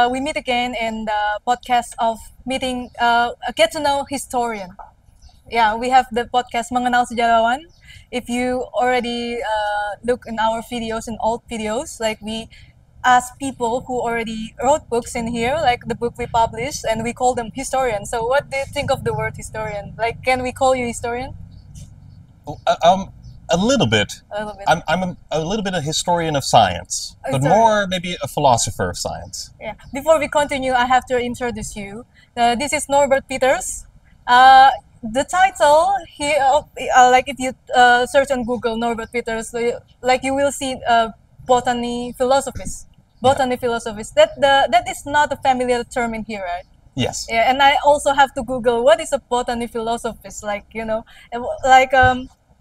we meet again in the podcast of meeting Get to Know Historian. Yeah, we have the podcast Mengenal Sejarawan. If you already look in our videos, in old videos, like we ask people who already wrote books in here, like the book we published, and we call them historians. So what do you think of the word historian? Like, can we call you historian? A little bit. A little bit. I'm a little bit a historian of science, but more maybe a philosopher of science. Yeah. Before we continue, I have to introduce you. This is Norbert Peeters. The title here, like if you search on Google Norbert Peeters, like you will see Botany Philosophies. Botany Philosophies. That is not a familiar term in here, right? Yes. Yeah, and I also have to Google what is a Botany Philosophist. Like, you know, like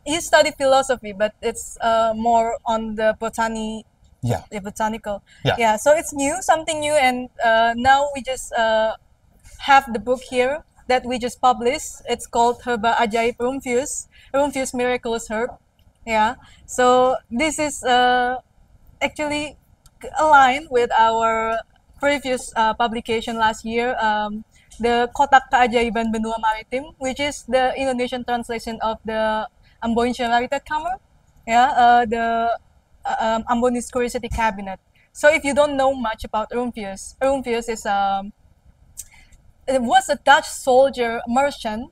you study philosophy, but it's more on the botany. Yeah. The botanical. Yeah. Yeah. So it's new, something new, and now we just have the book here that we just published. It's called HERBA AJAIB RUMPHIUS, RUMPHIUS Miraculous Herb. Yeah. So this is actually aligned with our previous publication last year, the KOTAK KEAJAIBAN BENUA MARITIM, which is the Indonesian translation of the Ambon Kammer, yeah, the Ambonese Curiosity Cabinet. So if you don't know much about RUMPHIUS, RUMPHIUS is it was a Dutch soldier merchant.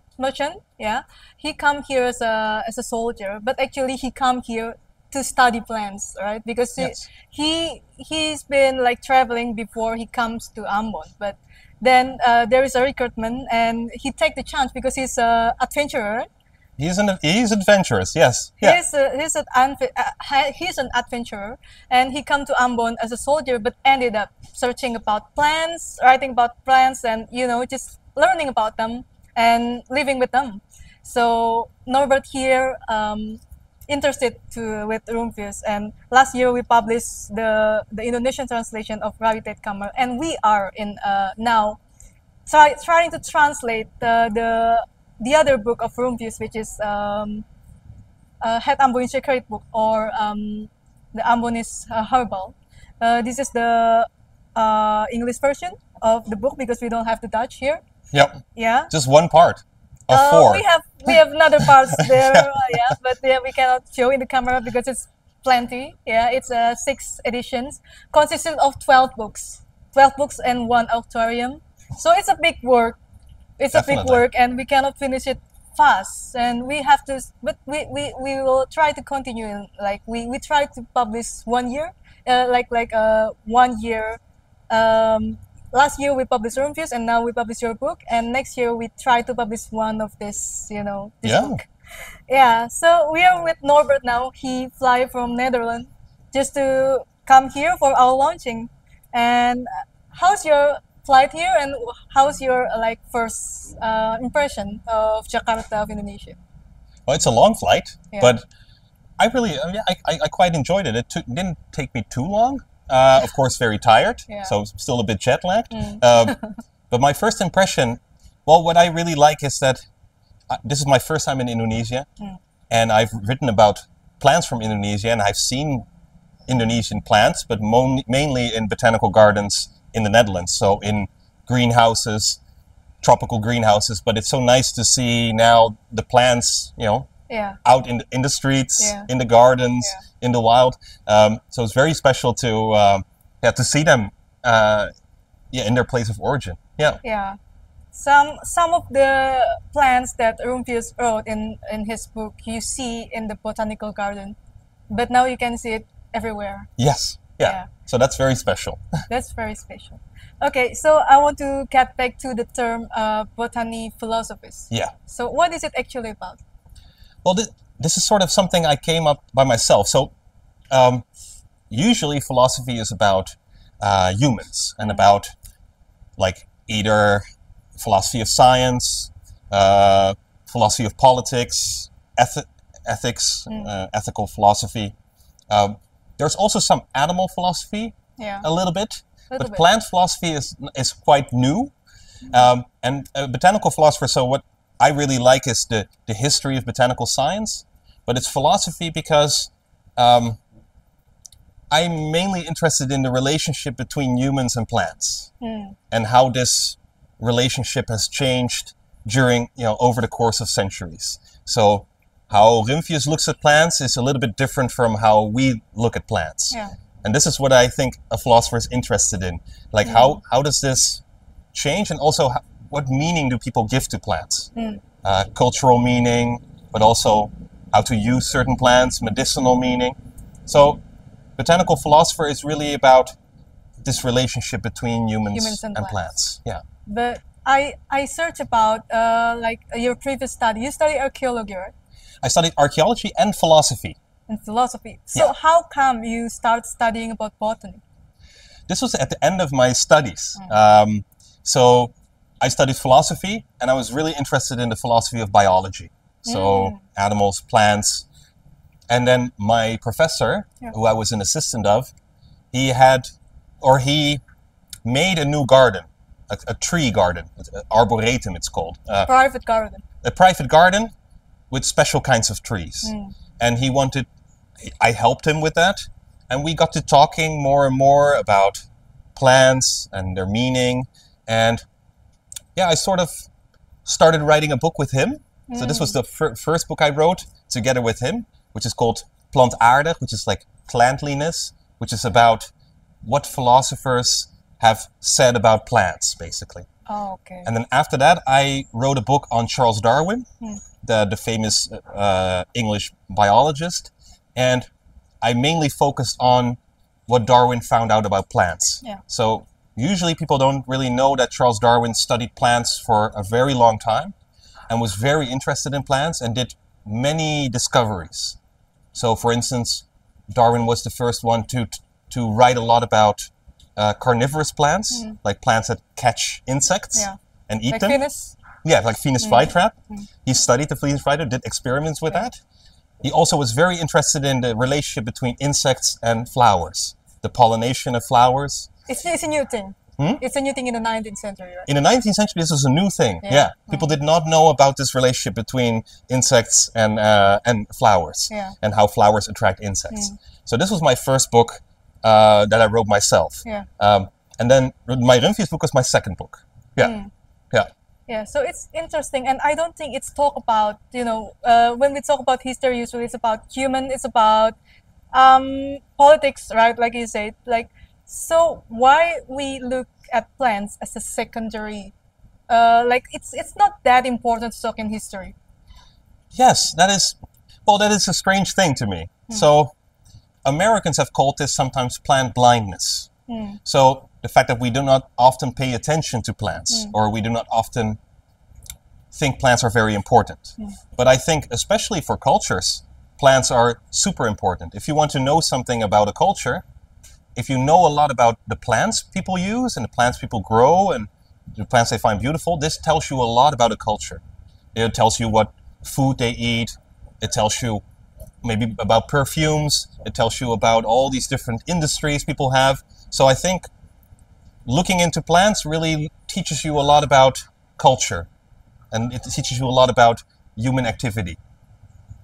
Yeah, he come here as a soldier, but actually he come here to study plants, right? Because yes. he's been like traveling before he comes to Ambon, but then there is a recruitment, and he take the chance because he's an adventurer. He's adventurous, yes. Yeah. He's an adventurer, and he come to Ambon as a soldier, but ended up searching about plants, writing about plants, and you know, just learning about them and living with them. So Norbert here interested with RUMPHIUS, and last year we published the Indonesian translation of Kammer, and we are in now trying to translate the other book of RUMPHIUS, which is Het Ambonische Guidebook, or the Ambonese Herbal. This is the English version of the book because we don't have the Dutch here. Yep. Yeah. Just one part of four. We have another parts there, yeah, but we cannot show in the camera because it's plenty. Yeah, it's 6 editions, consisting of 12 books and 1 auditorium. So it's a big work. It's Definitely. a big work, and we cannot finish it fast. And we have to, but we will try to continue. Like we try to publish 1 year, 1 year. Last year we published RUMPHIUS, and now we publish your book. And next year we try to publish one of this, this book. Yeah. So we are with Norbert now. He fly from Netherlands just to come here for our launching. And how's your flight here, and how's your first impression of Jakarta, of Indonesia? Well, it's a long flight, Yeah. but I really, I quite enjoyed it. It didn't take me too long. Of course, very tired, Yeah. so still a bit jet lagged. But my first impression, well, what I really like is that this is my first time in Indonesia, and I've written about plants from Indonesia, and I've seen Indonesian plants, but mainly in botanical gardens in the Netherlands, so in greenhouses, tropical greenhouses. But it's so nice to see now the plants, out in the streets, in the gardens, in the wild. So it's very special to see them, in their place of origin. Yeah. Yeah. Some of the plants that RUMPHIUS wrote in his book, you see in the botanical garden, but now you can see it everywhere. Yes. Yeah. So that's very special. That's very special. Okay, so I want to get back to the term Botany Philosophist. Yeah. So what is it actually about? Well, this is sort of something I came up by myself. So usually philosophy is about humans and about either philosophy of science, philosophy of politics, ethics, ethical philosophy. There's also some animal philosophy, a little bit, but plant philosophy is quite new. And botanical philosopher, so what I really like is the history of botanical science, but it's philosophy because I I'm mainly interested in the relationship between humans and plants, and how this relationship has changed during, over the course of centuries. So how Rumphius looks at plants is a little bit different from how we look at plants. Yeah. And this is what I think a philosopher is interested in. Like how does this change, and also what meaning do people give to plants? Cultural meaning, but also how to use certain plants, medicinal meaning. So botanical philosopher is really about this relationship between humans and plants. Yeah. But I searched about like your previous study. You studied archaeology, right? I studied archaeology and philosophy. And philosophy. So how come you start studying about botany? This was at the end of my studies. So I studied philosophy, and I was really interested in the philosophy of biology. So animals, plants. And then my professor, who I was an assistant of, he made a new garden, a tree garden, arboretum it's called. Private garden. A private garden with special kinds of trees. And I helped him with that. And we got to talking more and more about plants and their meaning. And yeah, I sort of started writing a book with him. So this was the first book I wrote together with him, which is called Plantaardig, which is like plantliness, which is about what philosophers have said about plants, basically. Oh, okay. And then after that, I wrote a book on Charles Darwin, the famous English biologist. And I mainly focused on what Darwin found out about plants. Yeah. So usually people don't really know that Charles Darwin studied plants for a very long time and was very interested in plants and did many discoveries. So for instance, Darwin was the first one to write a lot about carnivorous plants, like plants that catch insects and eat them. Venus? Yeah, like Venus flytrap. He studied the Venus flytrap, did experiments with that. He also was very interested in the relationship between insects and flowers, the pollination of flowers. It's a new thing. It's a new thing in the 19th century, right? In the 19th century, this was a new thing. Yeah. People did not know about this relationship between insects and flowers, and how flowers attract insects. So this was my first book that I wrote myself. And then my Rumphius book was my second book. Yeah, so it's interesting, and I don't think it's talk about, when we talk about history, usually it's about human, it's about politics, right? Like you said, so why we look at plants as a secondary, it's not that important to talk in history. Yes, that is a strange thing to me. So Americans have called this sometimes plant blindness. So the fact that we do not often pay attention to plants, or we do not often think plants are very important. But I think, especially for cultures, plants are super important. If you want to know something about a culture, if you know a lot about the plants people use and the plants people grow and the plants they find beautiful, this tells you a lot about a culture. It tells you what food they eat. It tells you maybe about perfumes. It tells you about all these different industries people have. So I think looking into plants really teaches you a lot about culture, and it teaches you a lot about human activity.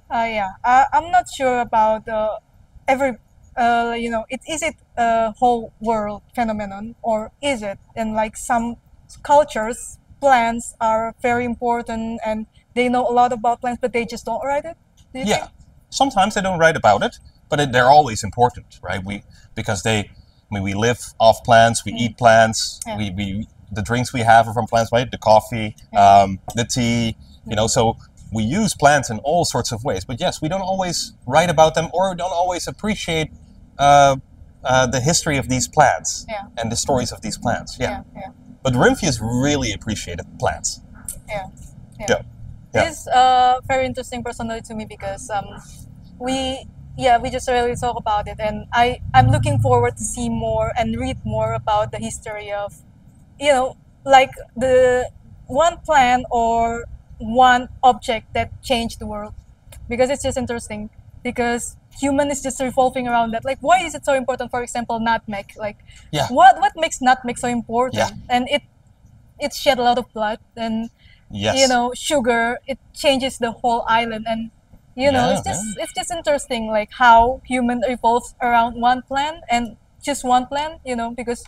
I'm not sure about every, is it a whole world phenomenon, or is it in some cultures, plants are very important and they know a lot about plants, but they just don't write it? Do you think? Sometimes they don't write about it, but they're always important, right? Because we live off plants, we eat plants, the drinks we have are from plants, right? The coffee, the tea, so we use plants in all sorts of ways. But yes, we don't always write about them, or don't always appreciate the history of these plants and the stories of these plants. But Rumphius really appreciated plants. This is a very interesting personality to me, because we just really talk about it, and I'm looking forward to see more and read more about the history of, the one plant or one object that changed the world, because it's just interesting, because human is just revolving around that. Why is it so important? For example, nutmeg. What makes nutmeg so important? And it shed a lot of blood, and sugar, it changes the whole island, and You know, it's just interesting, like how human evolves around one plant and just one plant. You know, because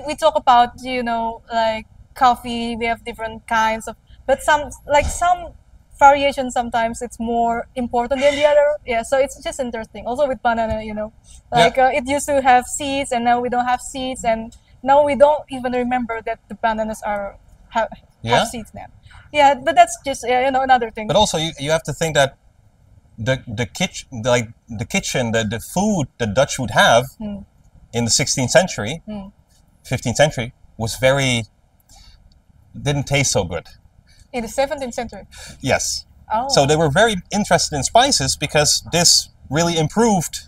we talk about, you know, like coffee, we have different kinds of, but some variation, sometimes it's more important than the other. Yeah, so it's just interesting. Also with banana, you know, like it used to have seeds and now we don't have seeds, and now we don't even remember that the bananas have seeds now. Yeah, but that's just you know, another thing. But also you have to think that the kitchen, the food the Dutch would have in the 16th century, 15th century, was didn't taste so good. In the 17th century? Yes. Oh. So they were very interested in spices because this really improved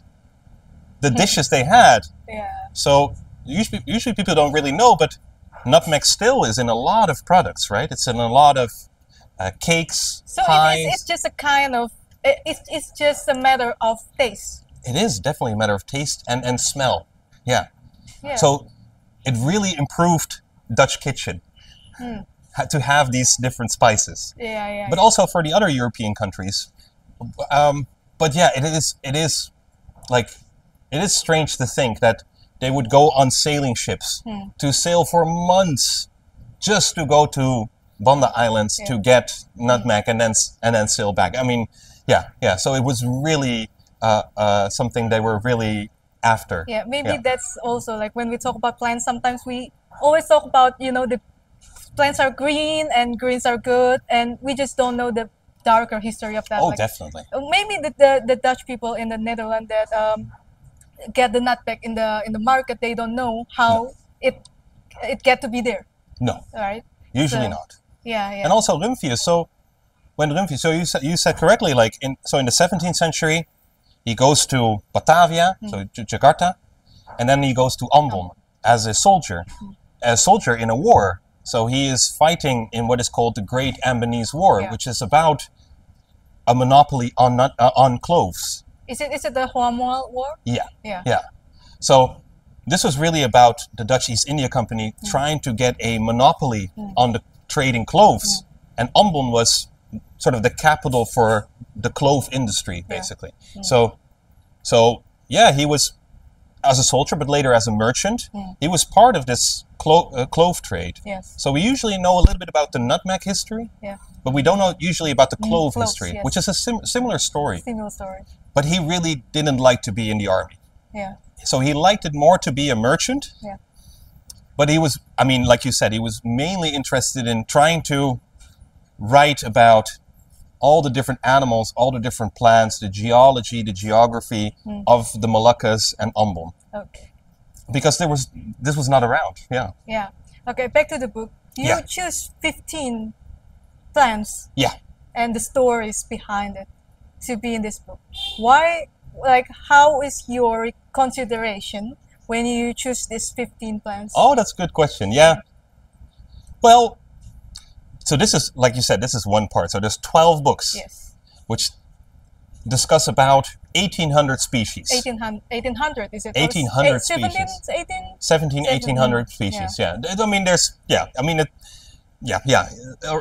the dishes they had. Yeah. So usually people don't really know, but nutmeg still is in a lot of products, right? It's in a lot of cakes, so pies. It's just a kind of, it's just a matter of taste. It is definitely a matter of taste and smell. Yeah. So it really improved Dutch kitchen. To have these different spices. But also for the other European countries. But yeah, it is strange to think that they would go on sailing ships to sail for months just to go to Banda Islands to get nutmeg and then sail back. I mean, yeah. So it was really something they were really after. Yeah, maybe that's also like when we talk about plants, sometimes we always talk about, you know, the plants are green and greens are good, and we just don't know the darker history of that. Oh, like, definitely. Maybe the Dutch people in the Netherlands that get the nutmeg in the market, they don't know how it get to be there. No. Right. Usually not. Yeah. And also Rumphius. So you said correctly, like in the 17th century, he goes to Batavia, so to Jakarta, and then he goes to Ambon as a soldier in a war. So he is fighting in what is called the Great Ambonese War, which is about a monopoly on cloves. Is it the Hormel War? Yeah. So this was really about the Dutch East India Company trying to get a monopoly on the trade in cloves, and Ambon was sort of the capital for the clove industry, basically. So he was as a soldier, but later as a merchant. He was part of this clove trade. Yes. So we usually know a little bit about the nutmeg history, but we don't know usually about the clove history, which is a similar story. Similar story. But he really didn't like to be in the army. Yeah. So he liked it more to be a merchant. Yeah. But he was, I mean, like you said, he was mainly interested in trying to write about all the different animals, all the different plants, the geology, the geography of the Moluccas and Ambon. Okay. Because this was not around. Yeah. Yeah. Okay, back to the book. You choose 15 plants. Yeah. And the stories behind it to be in this book. Why, like, how is your consideration when you choose these 15 plants? Oh, that's a good question. Yeah. Well, so this is, like you said, this is one part. So there's 12 books. Yes. Which discuss about 1,800 species. 1,800, is it? 1,800 species. 1,800 species, yeah. I mean,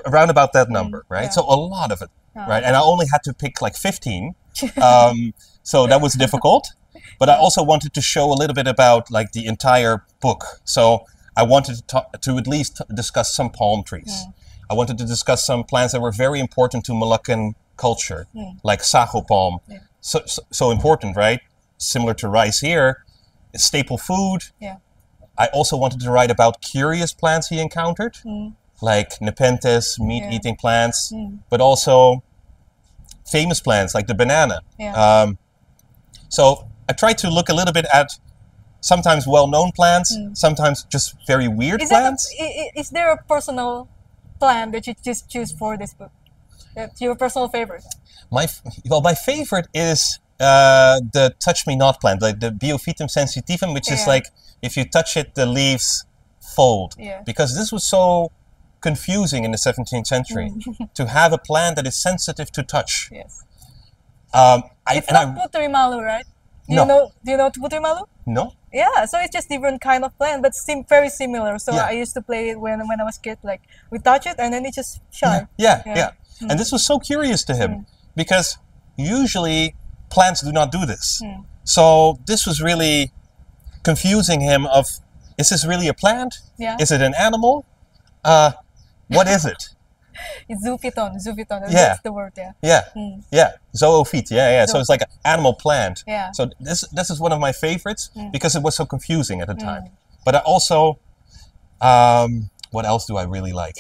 around about that number, right? Yeah. So a lot of it, right? And I only had to pick like 15. So that was difficult. But I also wanted to show a little bit about like the entire book. So I wanted to at least discuss some palm trees. I wanted to discuss some plants that were very important to Moluccan culture, like sago palm. Yeah. So important, right? Similar to rice here, it's staple food. Yeah. I also wanted to write about curious plants he encountered, like nepenthes, meat-eating plants, but also famous plants like the banana. Yeah. So I tried to look a little bit at sometimes well-known plants, sometimes just very weird plants. Is there a personal plant that you just choose for this book? That's your personal favorite? My favorite is the touch me not plant, like the Biophytum sensitivum, which is like if you touch it, the leaves fold. Yeah. Because this was so confusing in the 17th century to have a plant that is sensitive to touch. Yes. It's not Putri Malu, right? Do you know Putri Malu? No. Yeah, so it's just different kind of plant, but very similar. So I used to play it when I was a kid. Like we touch it and then it just shine. Yeah. And this was so curious to him because usually plants do not do this. So this was really confusing him of, is this really a plant? Yeah. Is it an animal? What is it? It's zoophyton. Yeah. That's the word. Yeah. Yeah, zoophyte. Yeah. So it's like an animal plant. Yeah. So this is one of my favorites because it was so confusing at the time. But I also, what else do I really like?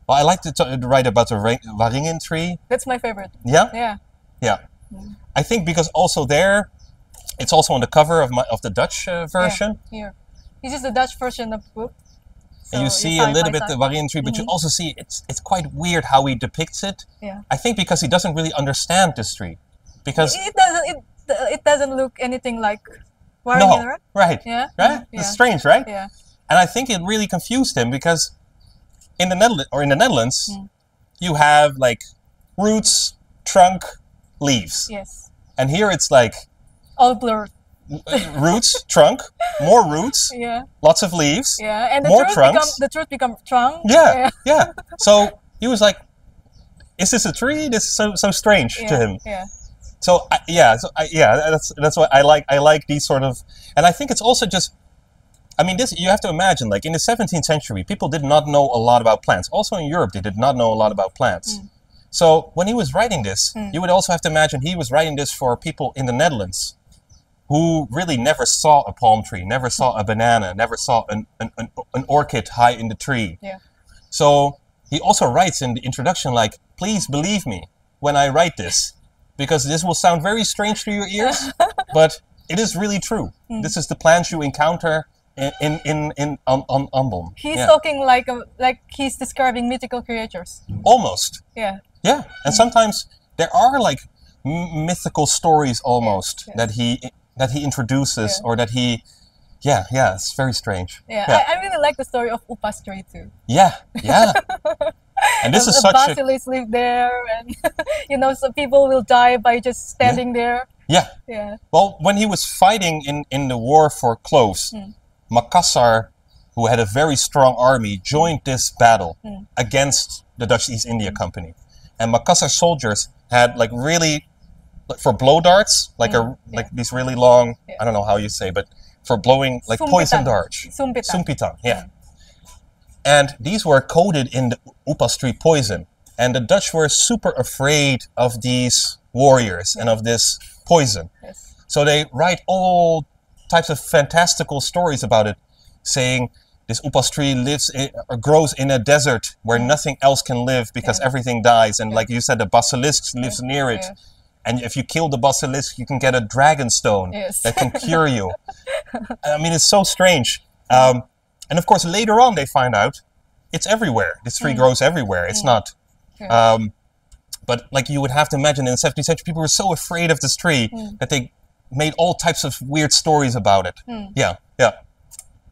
Well, I like to write about the waringen tree. That's my favorite. Yeah. Yeah. Yeah. I think because also there, it's also on the cover of the Dutch version. Yeah. Here, this is the Dutch version of the book. And you see a little bit the waringen tree, but you also see it's quite weird how he depicts it. Yeah. I think because he doesn't really understand this tree, because it doesn't look anything like waringen, no, right? Yeah. Right? Yeah. It's strange, right? Yeah. And I think it really confused him because in the Netherlands, you have like roots, trunk, leaves. Yes. And here it's like all blurred. Roots, trunk, more roots, Yeah. lots of leaves, Yeah. And more trunks. the truth become trunk. Yeah, yeah. So he was like, "Is this a tree? This is so strange to him." Yeah. So that's what I like. I like these sort of, and I think it's also just. I mean, this you have to imagine. Like in the 17th century, people did not know a lot about plants. Also in Europe, they did not know a lot about plants. So when he was writing this, you would also have to imagine he was writing this for people in the Netherlands who really never saw a palm tree, never saw a banana, never saw an orchid high in the tree. Yeah. So he also writes in the introduction like, "Please believe me when I write this, because this will sound very strange to your ears, but it is really true. This is the plants you encounter on Ambon." He's talking like he's describing mythical creatures. Almost. Yeah. Yeah, and sometimes there are like mythical stories almost that he introduces or that he, it's very strange. Yeah. I really like the story of Upas tree too. Yeah. And this is such a... Basilisks live there, and some people will die by just standing there. Yeah. Yeah. Well, when he was fighting in the war for cloves, Makassar, who had a very strong army, joined this battle against the Dutch East India Company. And Makassar soldiers had like really, for blow darts, like these really long, I don't know how you say, but for blowing like poison darts. Sumpitan, yeah. And these were coated in the Upas tree poison. And the Dutch were super afraid of these warriors and of this poison. Yes. So they write all types of fantastical stories about it, saying this Upas tree grows in a desert where nothing else can live because everything dies. And like you said, the basilisk lives near it. And if you kill the basilisk, you can get a dragon stone that can cure you. I mean, it's so strange. And of course, later on, they find out it's everywhere. This tree grows everywhere. It's not. But like you would have to imagine in the 17th century, people were so afraid of this tree that they made all types of weird stories about it.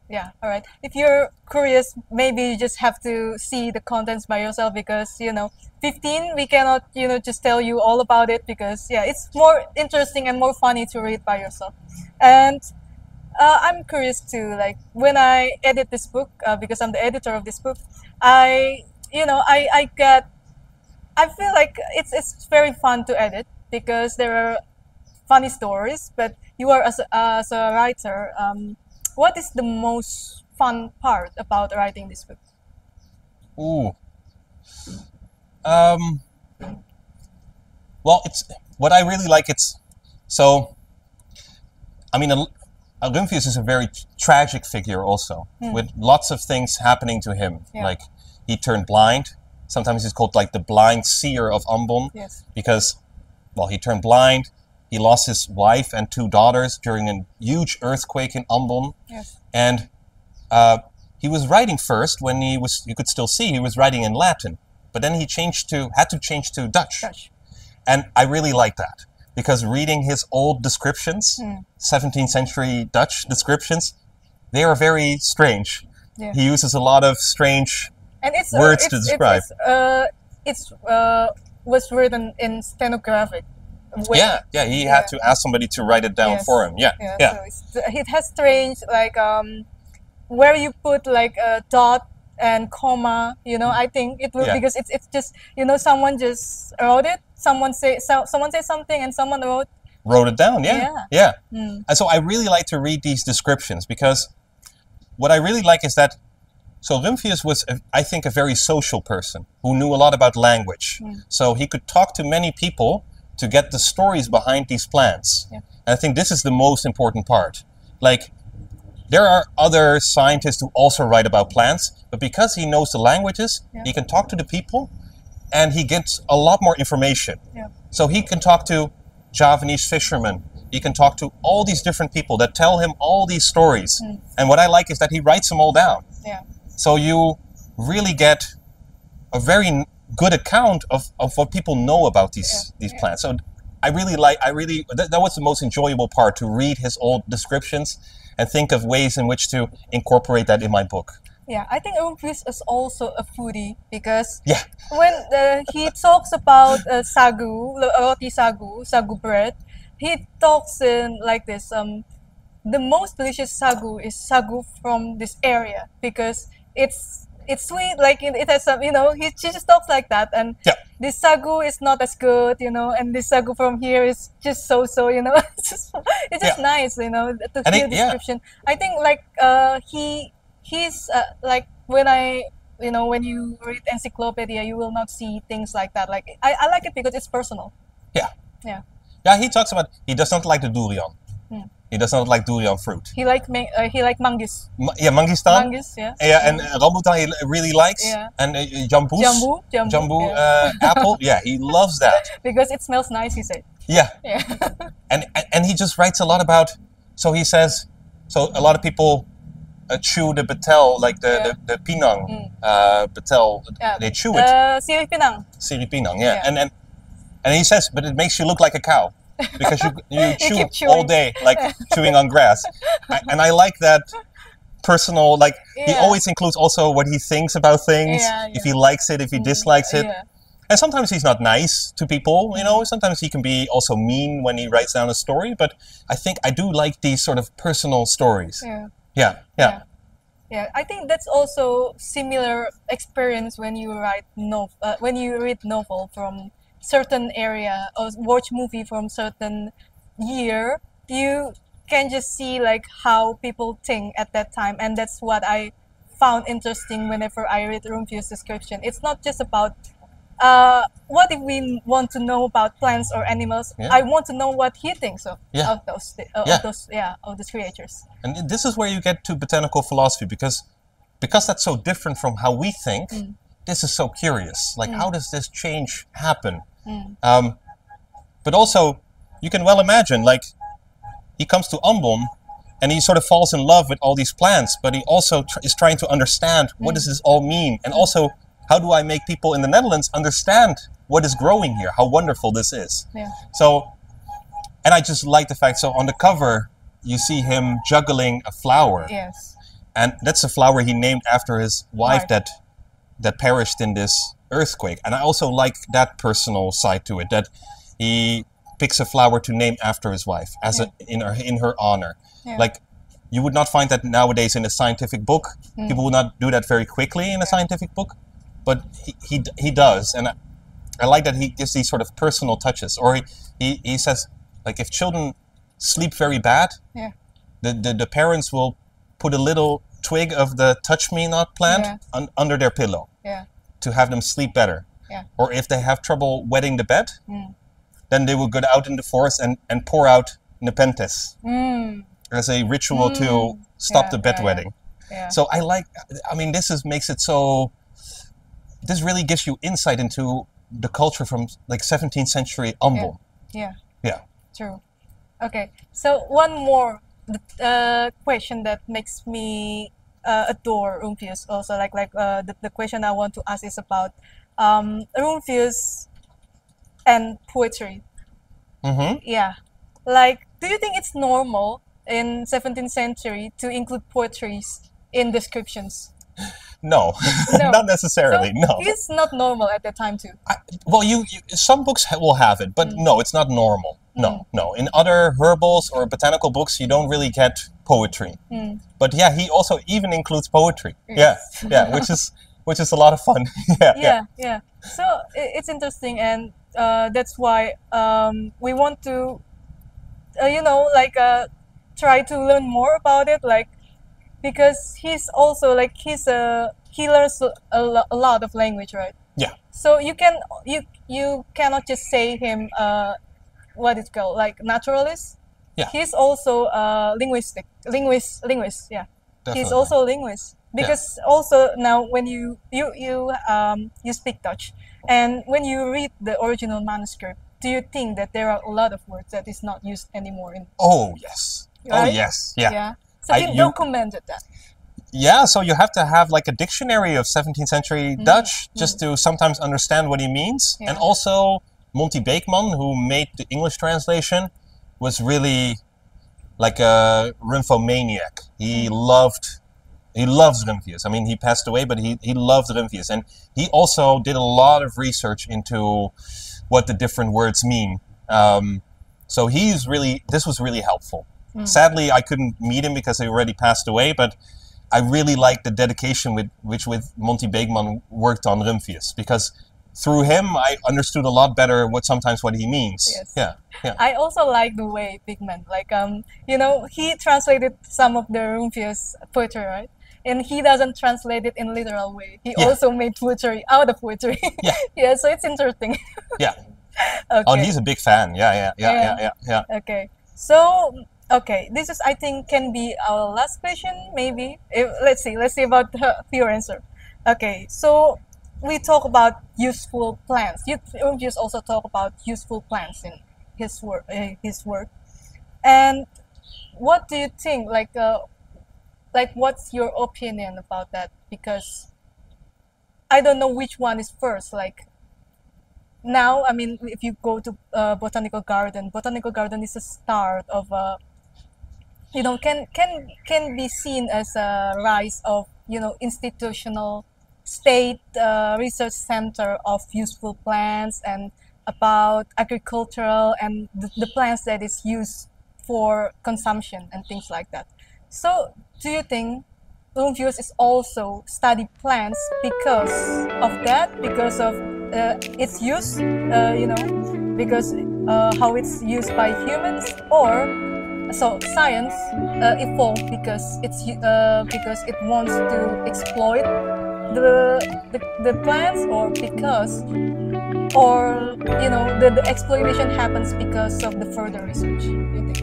Yeah, all right. If you're curious, maybe you just have to see the contents by yourself because, 15, we cannot, just tell you all about it because, it's more interesting and more funny to read by yourself. And I'm curious too, like when I edit this book, because I'm the editor of this book, I feel like it's very fun to edit because there are funny stories, but you are as a writer, what is the most fun part about writing this book? Ooh. Well, it's what I really like. I mean, RUMPHIUS is a very tragic figure also, with lots of things happening to him. Like he turned blind. Sometimes he's called like the blind seer of Ambon, because, well, he turned blind. He lost his wife and 2 daughters during a huge earthquake in Ambon. And he was writing first when you could still see, he was writing in Latin. But then he had to change to Dutch. And I really like that. Because reading his old descriptions, 17th century Dutch descriptions, they are very strange. He uses a lot of strange words to describe. It was written in stenographic. He had to ask somebody to write it down for him. So it has strange, like, where you put like a dot and comma. You know, I think it will Yeah. because it's just, you know, someone just wrote it. Someone said something and someone wrote it down. Yeah, Yeah. yeah. And so I really like to read these descriptions because what I really like is that. So RUMPHIUS was, I think, a very social person who knew a lot about language. So he could talk to many people to get the stories behind these plants. Yeah. And I think this is the most important part. Like, there are other scientists who also write about plants, but because he knows the languages, he can talk to the people and he gets a lot more information. Yeah. So he can talk to Javanese fishermen. He can talk to all these different people that tell him all these stories. And what I like is that he writes them all down. Yeah. So you really get a very good account of what people know about these plants. So I really that was the most enjoyable part, to read his old descriptions and think of ways in which to incorporate that in my book. Yeah, I think RUMPHIUS is also a foodie because Yeah. when he talks about sagu, roti sagu bread, he talks in like this. The most delicious sagu is sagu from this area because it's sweet, like it has some, you know, he just talks like that, and Yeah. this sagu is not as good, you know, and this sagu from here is just so, you know. It's just nice, you know, to And hear it- description. I think like he's like when when you read encyclopedia, you will not see things like that. Like I like it because it's personal. Yeah. Yeah. Yeah, he talks about he does not like the durian. He does not like durian fruit. He like manggis. Yeah, mangistan. Manggis, yeah. Yeah, and rambutan he really likes. Yeah. And jambu. Jambu, Apple. Yeah, he loves that. Because it smells nice, he said. Yeah. Yeah. And he just writes a lot about. So he says. So a lot of people chew the betel, like the pinang betel. Yeah. They chew it. Sirih pinang. Siri pinang. Yeah. Yeah. And he says, but it makes you look like a cow. Because you chew keep all chewing. day, like chewing on grass. And I like that personal, like he Yeah. always includes also what he thinks about things, Yeah, if he likes it, if he dislikes it. Yeah. And sometimes he's not nice to people, you know, sometimes he can be also mean when he writes down a story, but I think I do like these sort of personal stories. Yeah. Yeah, yeah. Yeah, I think that's also similar experience when you when you read novel from certain area or watch movie from certain year. You can just see like how people think at that time, and that's what I found interesting whenever I read RUMPHIUS description. It's not just about what if we want to know about plants or animals. Yeah. I want to know what he thinks of Yeah. of those of those creatures. And this is where you get to botanical philosophy, because that's so different from how we think. This is so curious. Like, how does this change happen? But also, you can well imagine, like, he comes to Ambon and he sort of falls in love with all these plants, but he also is trying to understand what does this all mean, and also how do I make people in the Netherlands understand what is growing here, how wonderful this is. Yeah. So, and I just like the fact, so on the cover, you see him juggling a flower. Yes. And that's a flower he named after his wife Wife. that perished in this earthquake. And I also like that personal side to it, that he picks a flower to name after his wife as in her honor. Yeah. Like, you would not find that nowadays in a scientific book. People would not do that very quickly in a scientific book, but he does. And I like that he gives these sort of personal touches. Or he says, like, if children sleep very bad, Yeah. the parents will put a little twig of the touch-me-not plant under their pillow Yeah. to have them sleep better. Yeah. Or if they have trouble wetting the bed, then they will go out in the forest and pour out nepenthes as a ritual to stop the bedwetting. Yeah. So makes it so, this really gives you insight into the culture from like 17th century Ambon. Yeah. Yeah. True. Okay. So one more question that makes me adore RUMPHIUS also, the question I want to ask is about RUMPHIUS and poetry. Yeah. Like, do you think it's normal in 17th century to include poetries in descriptions? No, No. not necessarily. So No. it's not normal at that time too. Well, some books will have it, but no, it's not normal. no, no. In other herbals or botanical books, you don't really get poetry. But yeah, he also even includes poetry. Yes. Yeah, which is a lot of fun. Yeah. So it's interesting, and that's why we want to, try to learn more about it, like, because he's also like he learns a lot of language, right? Yeah. So you cannot just say him what it's called, like, naturalist. Yeah. He's also linguist. Yeah. Definitely. He's also a linguist, because also now when you speak Dutch, and when you read the original manuscript, do you think that there are a lot of words that is not used anymore in? Oh yes. Right? Oh yes. Yeah. Yeah. So you documented that. Yeah, so you have to have like a dictionary of 17th century Dutch just to sometimes understand what he means. Yeah. And also Monty Bakman, who made the English translation, was really like a rymphomaniac. He loves RUMPHIUS. I mean, he passed away, but he loved RUMPHIUS. And he also did a lot of research into what the different words mean. So this was really helpful. Sadly, I couldn't meet him because he already passed away, but I really like the dedication with Monty Bakman worked on RUMPHIUS, because through him I understood a lot better what he means. Yes. Yeah. I also like the way Bakman, like, he translated some of the RUMPHIUS poetry, right? And he doesn't translate it in literal way. He also made poetry out of poetry. Yeah. Yeah. So it's interesting. Yeah. Okay. Oh, he's a big fan. Yeah. Okay. So, okay, this is, I think, can be our last question, maybe. Let's see about your answer. Okay, so we talk about useful plants. RUMPHIUS also talk about useful plants in his work. And what do you think? Like, what's your opinion about that? Because I don't know which one is first. Like, now, I mean, if you go to Botanical Garden is a start of a, can be seen as a rise of, institutional state research center of useful plants, and about agricultural and the plants that is used for consumption and things like that. So do you think RUMPHIUS is also study plants because of that, because of its use, because how it's used by humans, or so science evolved because it wants to exploit the plants, or because, or the exploitation happens because of the further research, you think?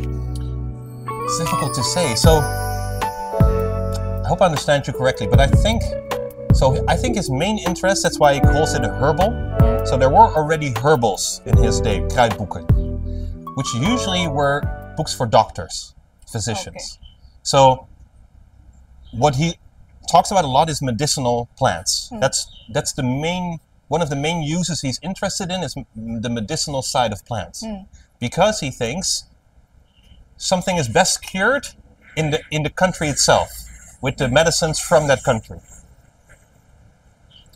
It's difficult to say. So I hope I understand you correctly, but I think his main interest, that's why he calls it a herbal. So there were already herbals in his day, Guidebook, which usually were books for doctors, physicians. Okay. So what he talks about a lot is medicinal plants. That's one of the main uses he's interested in, is the medicinal side of plants, because he thinks something is best cured in the country itself, with the medicines from that country.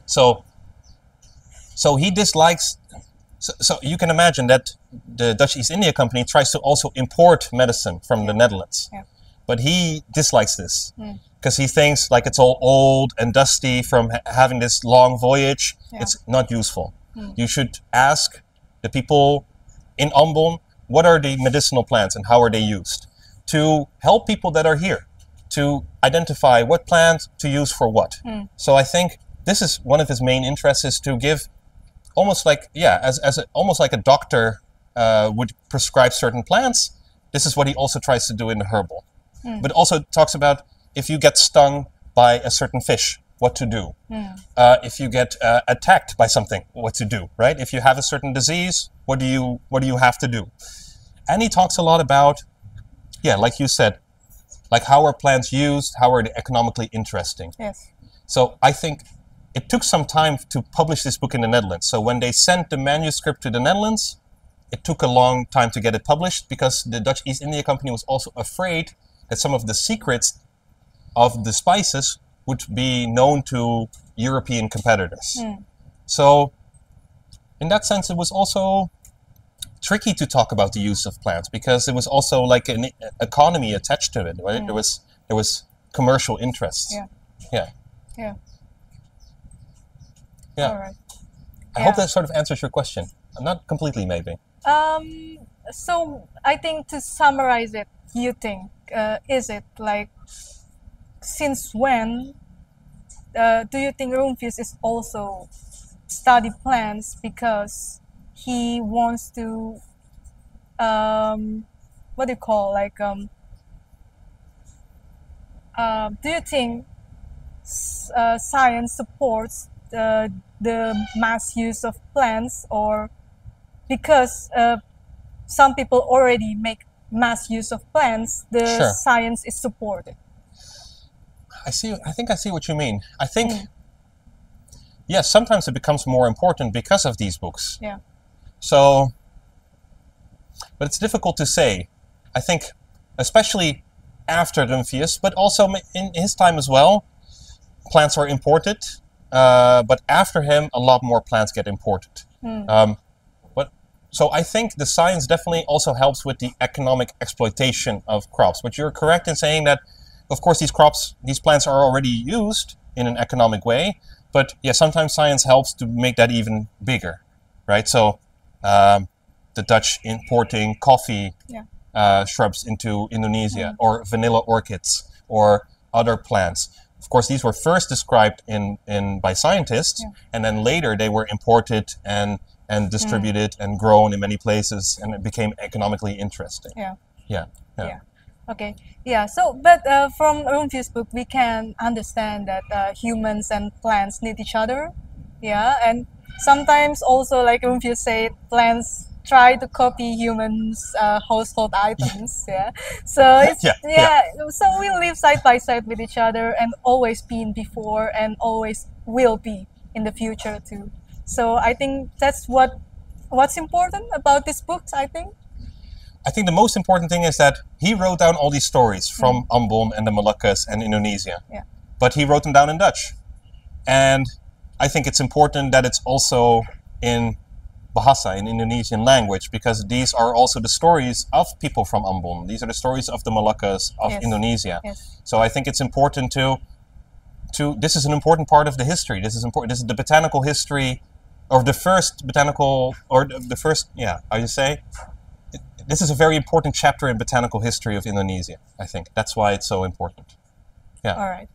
So he dislikes. So you can imagine that the Dutch East India Company tries to also import medicine from the Netherlands, but he dislikes this because he thinks like it's all old and dusty from having this long voyage. It's not useful. You should ask the people in Ambon, what are the medicinal plants and how are they used, to help people that are here, to identify what plant to use for what. So I think this is one of his main interests, is to give almost like, almost like a doctor would prescribe certain plants. This is what he also tries to do in the herbal. But also talks about if you get stung by a certain fish, what to do. If you get attacked by something, what to do, right? If you have a certain disease, what do you have to do? And he talks a lot about, like you said, like how are plants used, how are they economically interesting. Yes. So I think it took some time to publish this book in the Netherlands. So when they sent the manuscript to the Netherlands, it took a long time to get it published, because the Dutch East India Company was also afraid that some of the secrets of the spices would be known to European competitors. So in that sense, it was also tricky to talk about the use of plants because it was also like an economy attached to it, right? There was commercial interests. Yeah. Yeah. Yeah. Yeah. All right. I hope that sort of answers your question. Not completely, maybe. So I think to summarize it, you think, is it like, since when do you think Rumphius is also study plants because he wants to, what do you call, like, do you think science supports the mass use of plants, or because some people already make mass use of plants, the science is supported? I think I see what you mean. I think, yes, sometimes it becomes more important because of these books. Yeah. So, but it's difficult to say. I think, especially after Rumphius, but also in his time as well, plants are imported. But after him, a lot more plants get imported. So I think the science definitely also helps with the economic exploitation of crops. But you're correct in saying that, of course, these plants are already used in an economic way. But yeah, sometimes science helps to make that even bigger, right? So the Dutch importing coffee shrubs into Indonesia, or vanilla orchids, or other plants. Of course, these were first described by scientists, and then later they were imported and distributed and grown in many places, and it became economically interesting. Yeah. Okay. Yeah. So, but from Rumphius' book, we can understand that humans and plants need each other. Yeah, and sometimes also, like Rumphius said, plants try to copy humans' household items. Yeah. So it's so we live side by side with each other, and always been before, and always will be in the future too. So I think that's what's important about these books, I think. I think the most important thing is that he wrote down all these stories from Ambon and the Moluccas and Indonesia. Yeah. But he wrote them down in Dutch. And I think it's important that it's also in Bahasa, in Indonesian language, because these are also the stories of people from Ambon. These are the stories of the Moluccas, of Indonesia. Yes. So I think it's important to this is an important part of the history. This is important. This is the botanical history, or the first botanical, or the first, how you say? This is a very important chapter in botanical history of Indonesia, I think. That's why it's so important. Yeah. All right.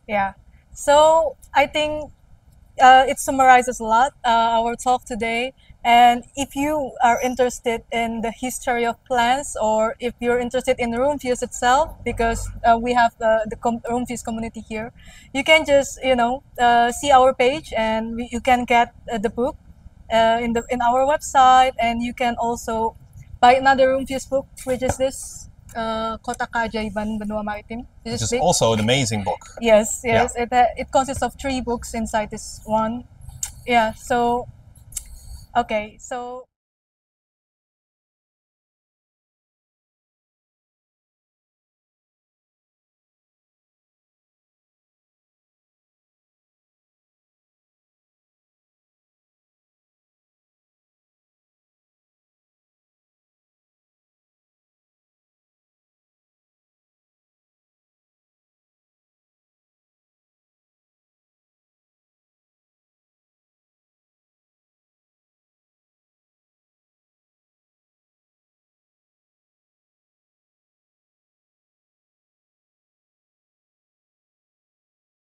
Yeah. So I think it summarizes a lot, our talk today. And if you are interested in the history of plants, or if you're interested in Rumphius itself, because we have the Rumphius community here, you can just, see our page, and you can get the book in our website, and you can also buy another Rumphius book, which is this, KOTAK KEAJAIBAN BENUA MARITIM. This is also an amazing book. Yes. It consists of 3 books inside this one. Yeah, so, okay, so